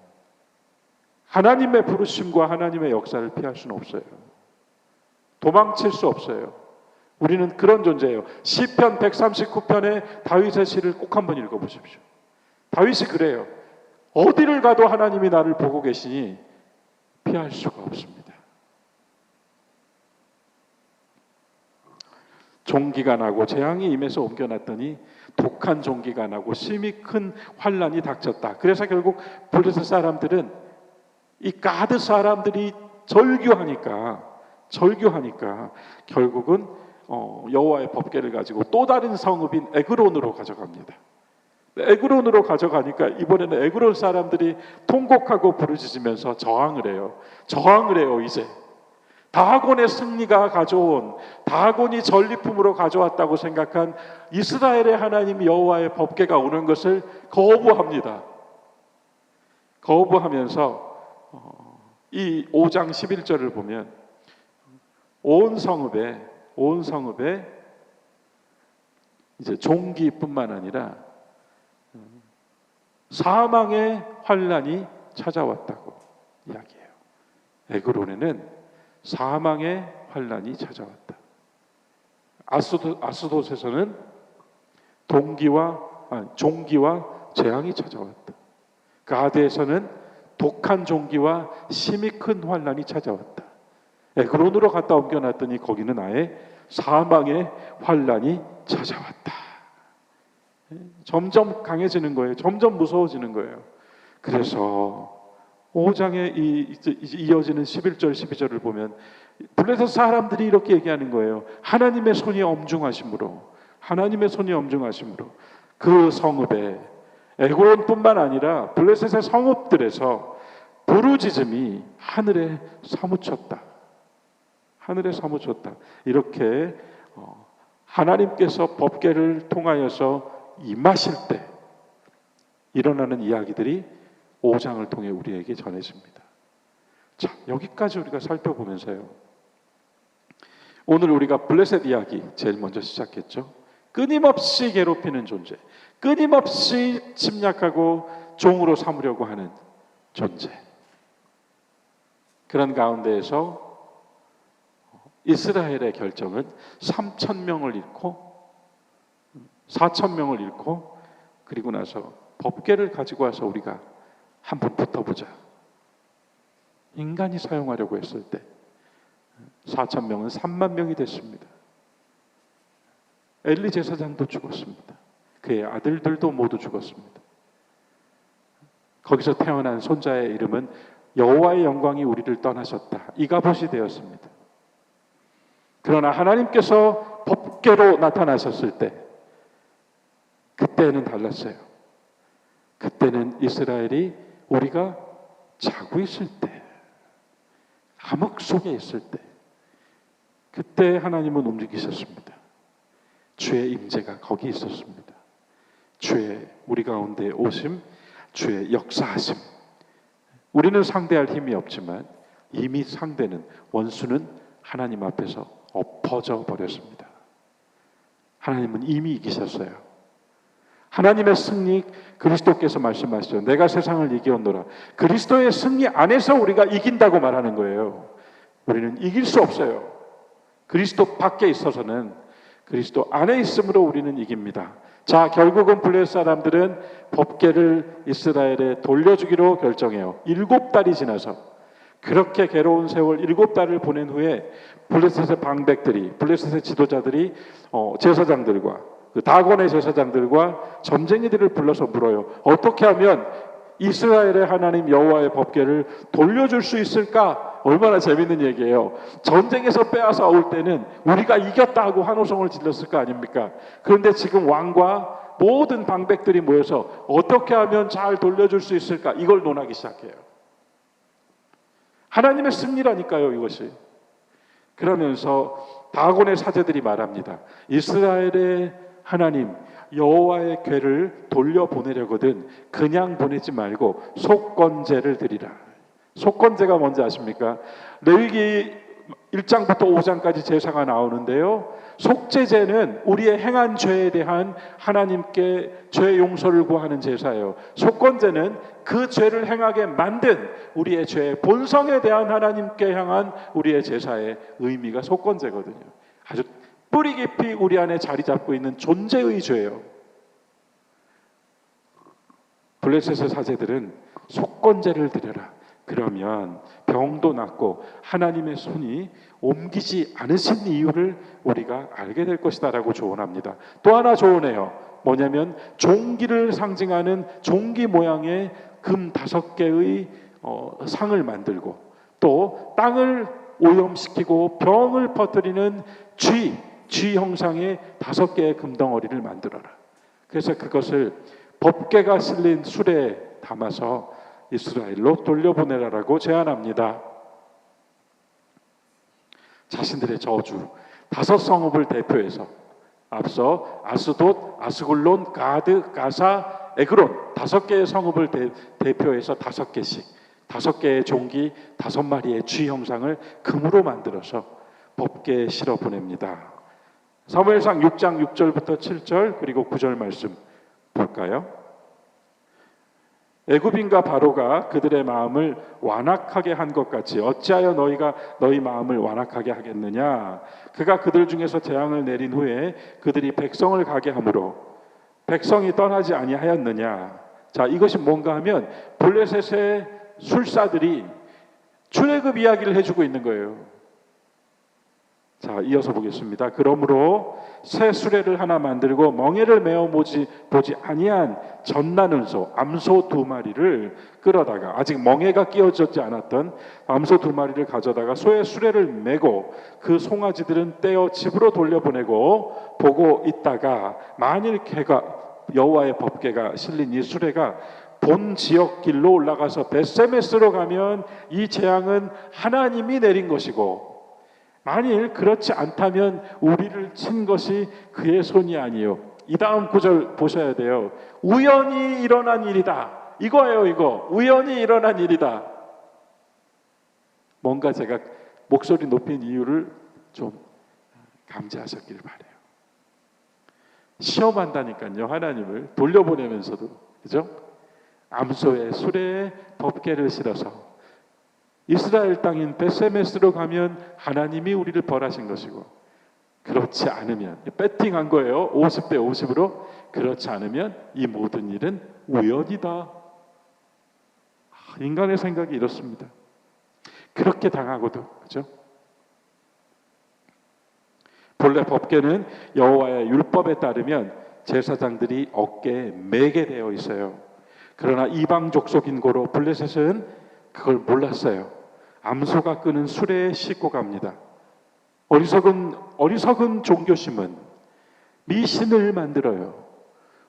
하나님의 부르심과 하나님의 역사를 피할 수는 없어요. 도망칠 수 없어요. 우리는 그런 존재예요. 시편 139편의 다윗의 시를 꼭 한번 읽어보십시오. 다윗이 그래요. 어디를 가도 하나님이 나를 보고 계시니 피할 수가 없습니다. 종기가 나고 재앙이 임해서 옮겨놨더니 독한 종기가 나고 심히 큰 환란이 닥쳤다. 그래서 결국 블레셋 사람들은 이 가드 사람들이 절규하니까 결국은 여호와의 법궤를 가지고 또 다른 성읍인 에그론으로 가져갑니다. 에그론으로 가져가니까 이번에는 에그론 사람들이 통곡하고 부르짖으면서 저항을 해요. 이제 다곤의 승리가 가져온, 다곤이 전리품으로 가져왔다고 생각한 이스라엘의 하나님 여호와의 법궤가 오는 것을 거부합니다. 거부하면서 이 5장 11절을 보면 온 성읍에 이제 종기뿐만 아니라 사망의 환란이 찾아왔다고 이야기해요. 에그론에는 사망의 환란이 찾아왔다. 아스돗에서는 종기와 재앙이 찾아왔다. 가드에서는 독한 종기와 심히 큰 환란이 찾아왔다. 에그론으로 갖다 옮겨놨더니 거기는 아예 사망의 환란이 찾아왔다. 점점 강해지는 거예요. 점점 무서워지는 거예요. 그래서 5장에 이어지는 11절 12절을 보면 블레셋 사람들이 이렇게 얘기하는 거예요. 하나님의 손이 엄중하심으로 그 성읍에 에그론뿐만 아니라 블레셋의 성읍들에서 부르짖음이 하늘에 사무쳤다. 이렇게 하나님께서 법궤를 통하여서 임하실 때 일어나는 이야기들이 5장을 통해 우리에게 전해집니다. 자, 여기까지 우리가 살펴보면서요, 오늘 우리가 블레셋 이야기 제일 먼저 시작했죠. 끊임없이 괴롭히는 존재, 끊임없이 침략하고 종으로 삼으려고 하는 존재. 그런 가운데에서 이스라엘의 결정은 3,000명을 잃고 4,000명을 잃고, 그리고 나서 법궤를 가지고 와서 우리가 한번 붙어보자. 인간이 사용하려고 했을 때 4,000명은 3만 명이 됐습니다. 엘리 제사장도 죽었습니다. 그의 아들들도 모두 죽었습니다. 거기서 태어난 손자의 이름은 여호와의 영광이 우리를 떠나셨다, 이가봇이 되었습니다. 그러나 하나님께서 법궤로 나타나셨을 때 그때는 달랐어요. 그때는 이스라엘이 우리가 자고 있을 때, 암흑 속에 있을 때, 그때 하나님은 움직이셨습니다. 주의 임재가 거기 있었습니다. 주의 우리 가운데 오심, 주의 역사하심. 우리는 상대할 힘이 없지만 이미 상대는, 원수는 하나님 앞에서 엎어져 버렸습니다. 하나님은 이미 이기셨어요. 하나님의 승리, 그리스도께서 말씀하시죠. 내가 세상을 이기었노라. 그리스도의 승리 안에서 우리가 이긴다고 말하는 거예요. 우리는 이길 수 없어요. 그리스도 밖에 있어서는, 그리스도 안에 있으므로 우리는 이깁니다. 자, 결국은 블레셋 사람들은 법궤를 이스라엘에 돌려주기로 결정해요. 7달이 지나서, 그렇게 괴로운 세월 7달을 보낸 후에 블레셋의 방백들이, 블레셋의 지도자들이 제사장들과 그 다곤의 제사장들과 점쟁이들을 불러서 물어요. 어떻게 하면 이스라엘의 하나님 여호와의 법궤를 돌려줄 수 있을까? 얼마나 재밌는 얘기예요. 전쟁에서 빼앗아 올 때는 우리가 이겼다 하고 환호성을 질렀을 거 아닙니까? 그런데 지금 왕과 모든 방백들이 모여서 어떻게 하면 잘 돌려줄 수 있을까? 이걸 논하기 시작해요. 하나님의 승리라니까요, 이것이. 그러면서 다곤의 사제들이 말합니다. 이스라엘의 하나님 여호와의 궤를 돌려보내려거든 그냥 보내지 말고 속건제를 드리라. 속건제가 뭔지 아십니까? 레위기 1장부터 5장까지 제사가 나오는데요, 속죄제는 우리의 행한 죄에 대한 하나님께 죄 용서를 구하는 제사예요. 속건제는 그 죄를 행하게 만든 우리의 죄의 본성에 대한 하나님께 향한 우리의 제사의 의미가 속건제거든요. 아주 뿌리 깊이 우리 안에 자리 잡고 있는 존재의 죄예요. 블레셋의 사제들은 속건제를 드려라. 그러면 병도 낫고 하나님의 손이 옮기지 않으신 이유를 우리가 알게 될 것이다 라고 조언합니다. 또 하나 조언해요. 뭐냐면 종기를 상징하는 종기 모양의 금 5개의 상을 만들고, 또 땅을 오염시키고 병을 퍼뜨리는 쥐 형상의 5개의 금덩어리를 만들어라. 그래서 그것을 법궤가 실린 수레에 담아서 이스라엘로 돌려보내라라고 제안합니다. 자신들의 저주 5성읍을 대표해서, 앞서 아스돗, 아스글론, 가드, 가사, 에그론 5개의 성읍을 대표해서 5개씩, 5개의 종기, 5마리의 쥐 형상을 금으로 만들어서 법궤에 실어 보냅니다. 사무엘상 6장 6절부터 7절 그리고 9절 말씀 볼까요? 애굽인과 바로가 그들의 마음을 완악하게 한 것 같이 어찌하여 너희가 너희 마음을 완악하게 하겠느냐? 그가 그들 중에서 재앙을 내린 후에 그들이 백성을 가게 함으로 백성이 떠나지 아니하였느냐? 자, 이것이 뭔가 하면 블레셋의 술사들이 출애굽 이야기를 해주고 있는 거예요. 자, 이어서 보겠습니다. 그러므로 새 수레를 하나 만들고 멍에를 메어 보지 아니한 전나는 소, 암소 2마리를 끌어다가, 아직 멍에가 끼워졌지 않았던 암소 2마리를 가져다가 소의 수레를 메고 그 송아지들은 떼어 집으로 돌려보내고 보고 있다가, 만일 여호와의 법궤가 실린 이 수레가 본 지역 길로 올라가서 벳세메스로 가면 이 재앙은 하나님이 내린 것이고, 만일 그렇지 않다면 우리를 친 것이 그의 손이 아니요. 이 다음 구절 보셔야 돼요. 우연히 일어난 일이다. 이거예요, 이거. 우연히 일어난 일이다. 뭔가 제가 목소리 높인 이유를 좀 감지하셨길 바라요. 시험한다니까요, 하나님을 돌려보내면서도. 그죠? 암소의 수레에 법궤를 실어서 이스라엘 땅인 벳세메스로 가면 하나님이 우리를 벌하신 것이고, 그렇지 않으면, 배팅한 거예요. 50대 50으로. 그렇지 않으면 이 모든 일은 우연이다. 인간의 생각이 이렇습니다. 그렇게 당하고도, 그죠? 본래 법궤는 여호와의 율법에 따르면 제사장들이 어깨에 매게 되어 있어요. 그러나 이방 족속인 고로 블레셋은 그걸 몰랐어요. 암소가 끄는 수레에 싣고 갑니다. 어리석은 종교심은 미신을 만들어요.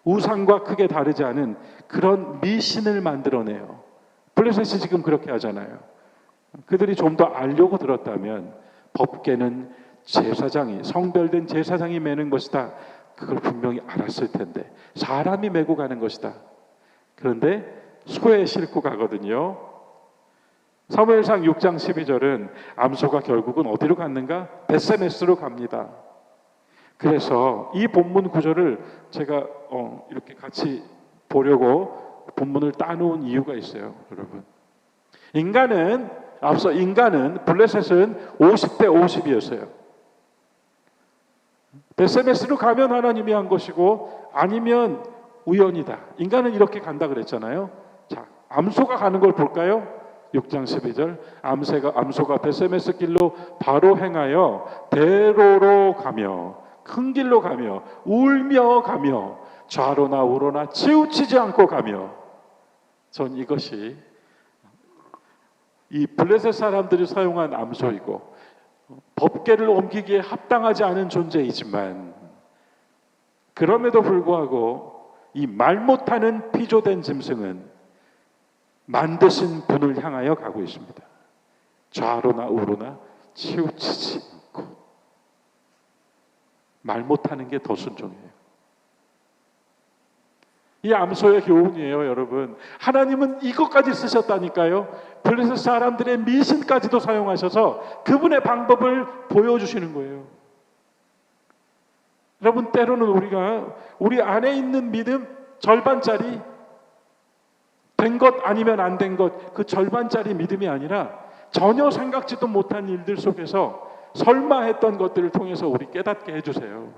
우상과 크게 다르지 않은 그런 미신을 만들어내요. 블레셋이 지금 그렇게 하잖아요. 그들이 좀 더 알려고 들었다면 법궤는 성별된 제사장이 매는 것이다, 그걸 분명히 알았을 텐데, 사람이 메고 가는 것이다. 그런데 소에 싣고 가거든요. 사무엘상 6장 12절은 암소가 결국은 어디로 갔는가? 벳세메스로 갑니다. 그래서 이 본문 구절을 제가 이렇게 같이 보려고 본문을 따놓은 이유가 있어요, 여러분. 인간은 블레셋은 50대 50이었어요. 벳세메스로 가면 하나님이 한 것이고, 아니면 우연이다. 인간은 이렇게 간다 그랬잖아요. 자, 암소가 가는 걸 볼까요? 6장 12절, 암소가 벳세메스 길로 바로 행하여 대로로 가며 큰 길로 가며 울며 가며 좌로나 우로나 치우치지 않고 가며. 전 이것이 이 블레셋 사람들이 사용한 암소이고 법궤를 옮기기에 합당하지 않은 존재이지만, 그럼에도 불구하고 이 말 못하는 피조된 짐승은 만드신 분을 향하여 가고 있습니다. 좌로나 우로나 치우치지 않고. 말 못하는 게 더 순종해요. 이 암소의 교훈이에요, 여러분. 하나님은 이것까지 쓰셨다니까요. 블레셋 사람들의 미신까지도 사용하셔서 그분의 방법을 보여주시는 거예요. 여러분, 때로는 우리가 우리 안에 있는 믿음 절반짜리, 된 것 아니면 안 된 것, 그 절반짜리 믿음이 아니라 전혀 생각지도 못한 일들 속에서 설마 했던 것들을 통해서 우리 깨닫게 해주세요.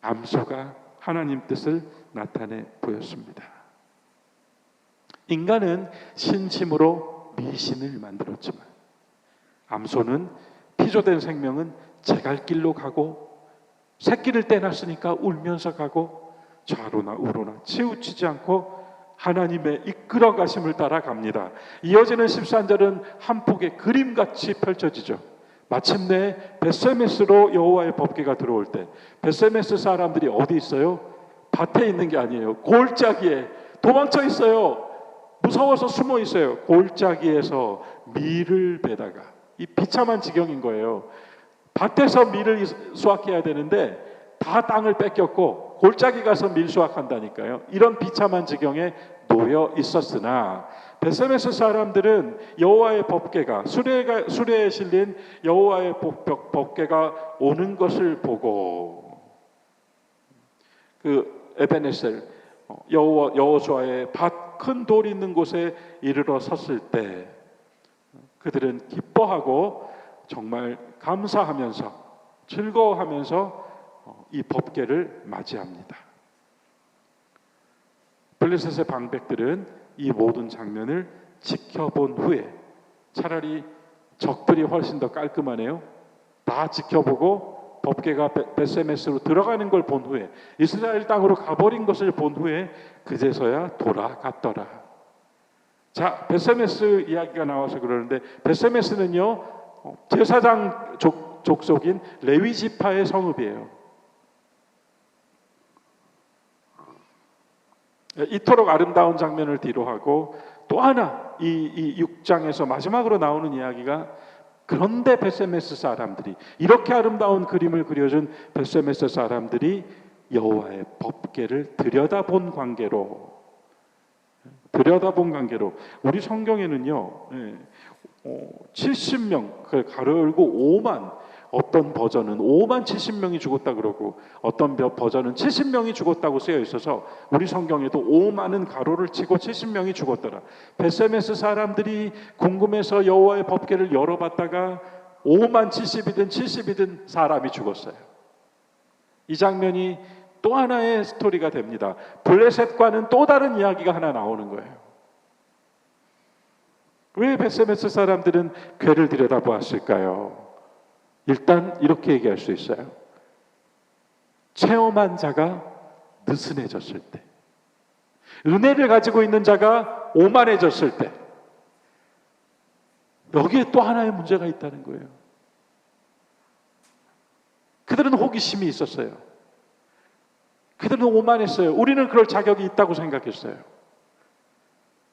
암소가 하나님 뜻을 나타내 보였습니다. 인간은 신심으로 미신을 만들었지만, 암소는 피조된 생명은 제 갈 길로 가고 새끼를 떼놨으니까 울면서 가고 좌로나 우로나 치우치지 않고 하나님의 이끌어 가심을 따라 갑니다. 이어지는 13절은 한 폭의 그림같이 펼쳐지죠. 마침내 벳세메스로 여호와의 법궤가 들어올 때, 벳세메스 사람들이 어디 있어요? 밭에 있는 게 아니에요. 골짜기에 도망쳐 있어요. 무서워서 숨어 있어요. 골짜기에서 밀을 베다가, 이 비참한 지경인 거예요. 밭에서 밀을 수확해야 되는데 다 땅을 뺏겼고 골짜기 가서 밀 수확한다니까요. 이런 비참한 지경에 놓여 있었으나 벳세메스 사람들은 여호와의 법궤가, 수레에 실린 여호와의 법궤가 오는 것을 보고, 그 에베네셀 여호수아의 밭 큰 돌 있는 곳에 이르러 섰을 때 그들은 기뻐하고 정말 감사하면서 즐거워하면서 이 법궤를 맞이합니다. 블레셋의 방백들은 이 모든 장면을 지켜본 후에, 차라리 적들이 훨씬 더 깔끔하네요. 다 지켜보고 법궤가 벳세메스로 들어가는 걸 본 후에, 이스라엘 땅으로 가버린 것을 본 후에 그제서야 돌아갔더라. 자, 벳세메스 이야기가 나와서 그러는데, 벳세메스는요 제사장 족속인 레위 지파의 성읍이에요. 이토록 아름다운 장면을 뒤로하고 또 하나 이 6장에서 마지막으로 나오는 이야기가, 그런데 벳세메스 사람들이, 이렇게 아름다운 그림을 그려준 벳세메스 사람들이 여호와의 법궤를 들여다본 관계로, 우리 성경에는요 70명, 그걸 가로 열고 5만, 어떤 버전은 5만 70명이 죽었다 그러고 어떤 버전은 70명이 죽었다고 쓰여 있어서 우리 성경에도 5만은 가로를 치고 70명이 죽었더라. 벳세메스 사람들이 궁금해서 여호와의 법궤를 열어봤다가 5만 70이든 70이든 사람이 죽었어요. 이 장면이 또 하나의 스토리가 됩니다. 블레셋과는 또 다른 이야기가 하나 나오는 거예요. 왜 벳세메스 사람들은 궤를 들여다보았을까요? 일단 이렇게 얘기할 수 있어요. 체험한 자가 느슨해졌을 때, 은혜를 가지고 있는 자가 오만해졌을 때, 여기에 또 하나의 문제가 있다는 거예요. 그들은 호기심이 있었어요. 그들은 오만했어요. 우리는 그럴 자격이 있다고 생각했어요.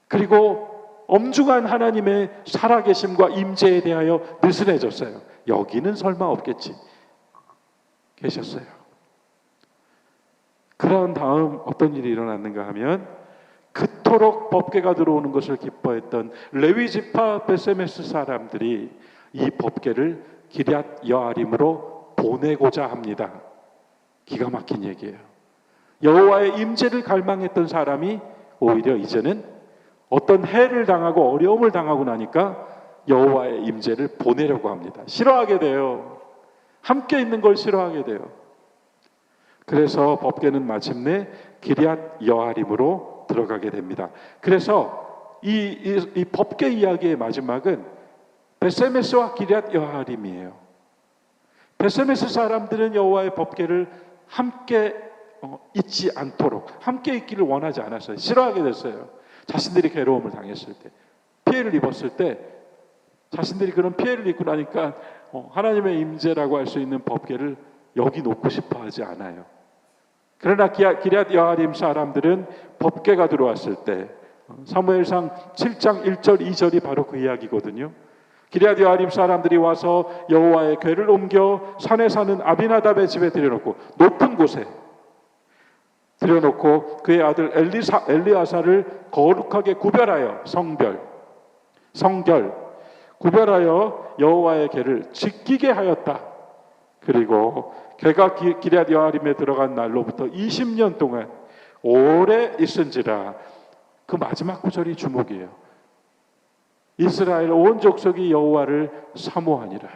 그리고 엄중한 하나님의 살아계심과 임재에 대하여 느슨해졌어요. 여기는 설마 없겠지 계셨어요. 그런 다음 어떤 일이 일어났는가 하면, 그토록 법궤가 들어오는 것을 기뻐했던 레위 지파 벳세메스 사람들이 이 법궤를 기럇 여아림으로 보내고자 합니다. 기가 막힌 얘기예요. 여호와의 임재를 갈망했던 사람이 오히려 이제는 어떤 해를 당하고 어려움을 당하고 나니까 여호와의 임재를 보내려고 합니다. 싫어하게 돼요. 함께 있는 걸 싫어하게 돼요. 그래서 법궤는 마침내 기럇 여아림으로 들어가게 됩니다. 그래서 이 법궤 이야기의 마지막은 벳세메스와 기럇 여아림이에요. 벳세메스 사람들은 여호와의 법궤를 함께 잊지 않도록, 함께 있기를 원하지 않았어요. 싫어하게 됐어요. 자신들이 괴로움을 당했을 때, 피해를 입었을 때, 자신들이 그런 피해를 입고 나니까 하나님의 임재라고 할 수 있는 법궤를 여기 놓고 싶어 하지 않아요. 그러나 기럇 여아림 사람들은 법궤가 들어왔을 때, 사무엘상 7장 1절 2절이 바로 그 이야기거든요. 기럇 여아림 사람들이 와서 여호와의 궤를 옮겨 산에 사는 아비나답의 집에 들여놓고, 높은 곳에 들여놓고 그의 아들 엘리아사를 거룩하게 구별하여 성결 구별하여 여호와의 궤를 지키게 하였다. 그리고 궤가 기럇 여아림에 들어간 날로부터 20년 동안 오래 있은지라. 그 마지막 구절이 주목이에요. 이스라엘 온 족속이 여호와를 사모하니라.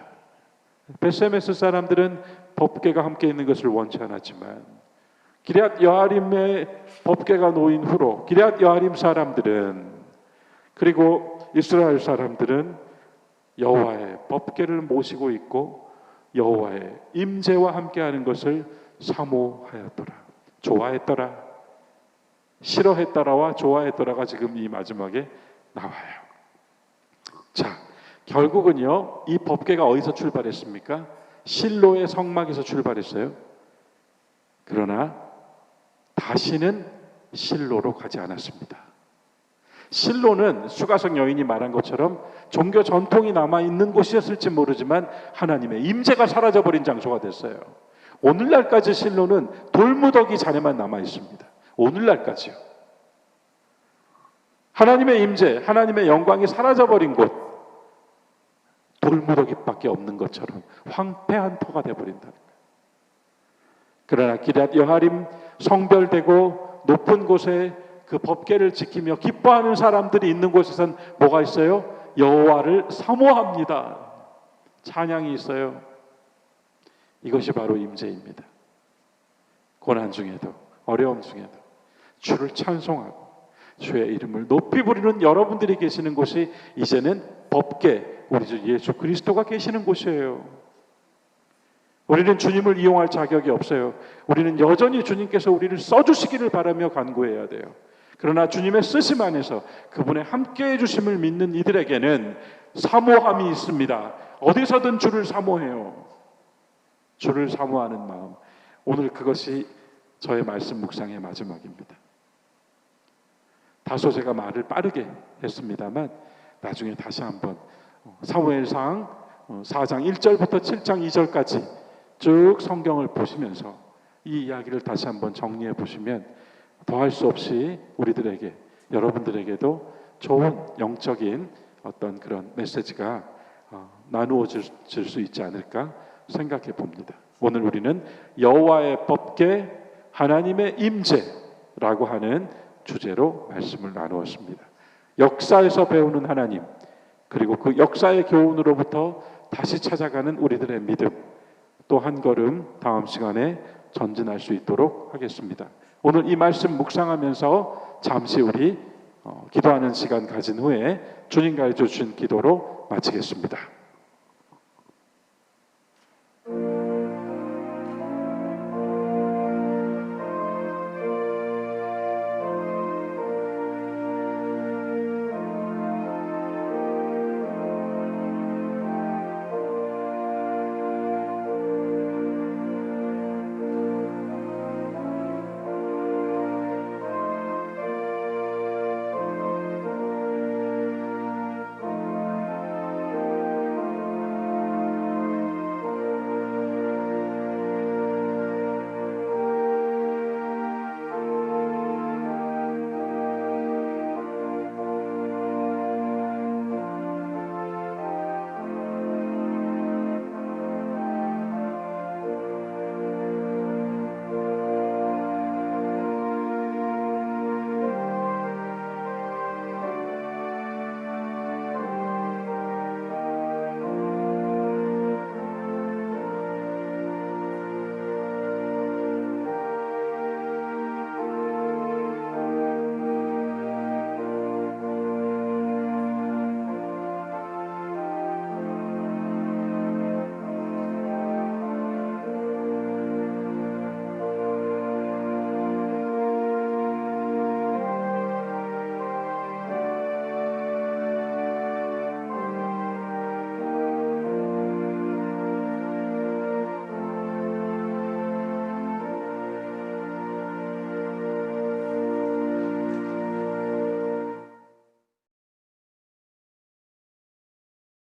벳세메스 사람들은 법궤가 함께 있는 것을 원치 않았지만, 기럇 여아림의 법궤가 놓인 후로 기럇 여아림 사람들은, 그리고 이스라엘 사람들은 여호와의 법궤를 모시고 있고 여호와의 임재와 함께하는 것을 사모하였더라. 좋아했더라. 싫어했더라와 좋아했더라가 지금 이 마지막에 나와요. 자, 결국은요, 이 법궤가 어디서 출발했습니까? 실로의 성막에서 출발했어요. 그러나 다시는 실로로 가지 않았습니다. 실로는 수가성 여인이 말한 것처럼 종교 전통이 남아있는 곳이었을지 모르지만 하나님의 임재가 사라져버린 장소가 됐어요. 오늘날까지 실로는 돌무더기 잔해만 남아있습니다. 오늘날까지요. 하나님의 임재, 하나님의 영광이 사라져버린 곳, 돌무더기밖에 없는 것처럼 황폐한 터가 되어버린다는 거예요. 그러나 기럇 여하림 성별되고 높은 곳에 그 법궤를 지키며 기뻐하는 사람들이 있는 곳에선 뭐가 있어요? 여호와를 사모합니다. 찬양이 있어요. 이것이 바로 임재입니다. 고난 중에도 어려움 중에도 주를 찬송하고 주의 이름을 높이 부르는 여러분들이 계시는 곳이 이제는 법궤, 우리 주 예수 그리스도가 계시는 곳이에요. 우리는 주님을 이용할 자격이 없어요. 우리는 여전히 주님께서 우리를 써주시기를 바라며 간구해야 돼요. 그러나 주님의 쓰심 안에서 그분의 함께해 주심을 믿는 이들에게는 사모함이 있습니다. 어디서든 주를 사모해요. 주를 사모하는 마음. 오늘 그것이 저의 말씀 묵상의 마지막입니다. 다소 제가 말을 빠르게 했습니다만 나중에 다시 한번 사무엘상 4장 1절부터 7장 2절까지 쭉 성경을 보시면서 이 이야기를 다시 한번 정리해 보시면 더할 수 없이 우리들에게, 여러분들에게도 좋은 영적인 어떤 그런 메시지가 나누어질 수 있지 않을까 생각해 봅니다. 오늘 우리는 여호와의 법궤, 하나님의 임재라고 하는 주제로 말씀을 나누었습니다. 역사에서 배우는 하나님, 그리고 그 역사의 교훈으로부터 다시 찾아가는 우리들의 믿음, 또 한 걸음 다음 시간에 전진할 수 있도록 하겠습니다. 오늘 이 말씀 묵상하면서 잠시 우리 기도하는 시간 가진 후에 주님 가르쳐 주신 기도로 마치겠습니다.